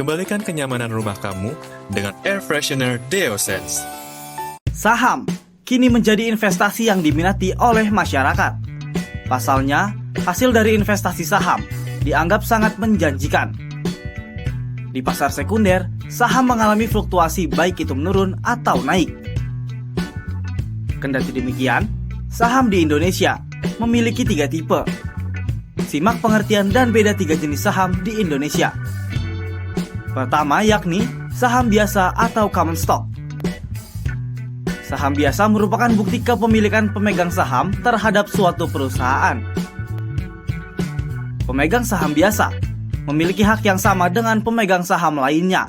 Kembalikan kenyamanan rumah kamu dengan air freshener Deosense. Saham kini menjadi investasi yang diminati oleh masyarakat. Pasalnya, hasil dari investasi saham dianggap sangat menjanjikan. Di pasar sekunder, saham mengalami fluktuasi baik itu menurun atau naik. Kendati demikian, saham di Indonesia memiliki 3 tipe. Simak pengertian dan beda 3 jenis saham di Indonesia. Pertama yakni saham biasa atau common stock. Saham biasa merupakan bukti kepemilikan pemegang saham terhadap suatu perusahaan. Pemegang saham biasa memiliki hak yang sama dengan pemegang saham lainnya,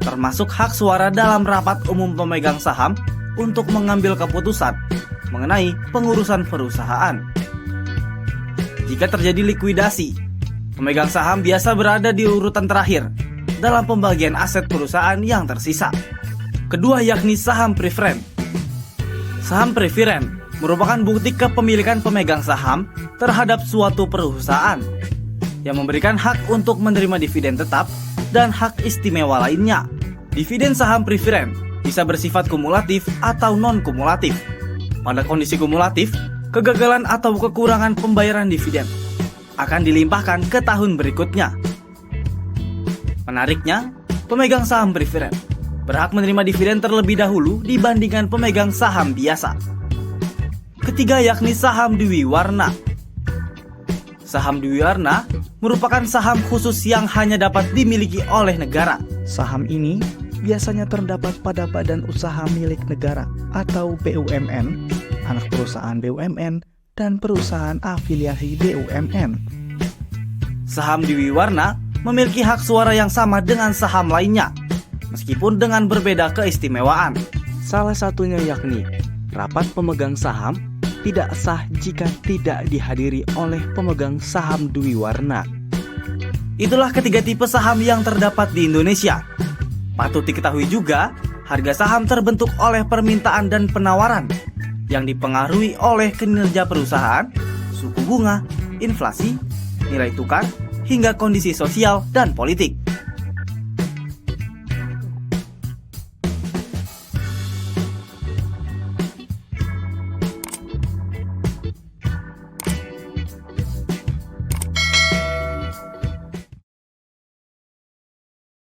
termasuk hak suara dalam rapat umum pemegang saham untuk mengambil keputusan mengenai pengurusan perusahaan. Jika terjadi likuidasi, pemegang saham biasa berada di urutan terakhir dalam pembagian aset perusahaan yang tersisa. Kedua yakni saham preferen. Saham preferen merupakan bukti kepemilikan pemegang saham terhadap suatu perusahaan yang memberikan hak untuk menerima dividen tetap dan hak istimewa lainnya. Dividen saham preferen bisa bersifat kumulatif atau non-kumulatif. Pada kondisi kumulatif, kegagalan atau kekurangan pembayaran dividen akan dilimpahkan ke tahun berikutnya. Menariknya, pemegang saham preferen berhak menerima dividen terlebih dahulu dibandingkan pemegang saham biasa. Ketiga yakni saham dwiwarna. Saham dwiwarna merupakan saham khusus yang hanya dapat dimiliki oleh negara. Saham ini biasanya terdapat pada badan usaha milik negara atau BUMN, anak perusahaan BUMN, dan perusahaan afiliasi BUMN. Saham dwiwarna memiliki hak suara yang sama dengan saham lainnya, meskipun dengan berbeda keistimewaan. Salah satunya yakni rapat pemegang saham tidak sah jika tidak dihadiri oleh pemegang saham dwiwarna. Itulah ketiga tipe saham yang terdapat di Indonesia. Patut diketahui juga, harga saham terbentuk oleh permintaan dan penawaran yang dipengaruhi oleh kinerja perusahaan, suku bunga, inflasi, nilai tukar, hingga kondisi sosial dan politik.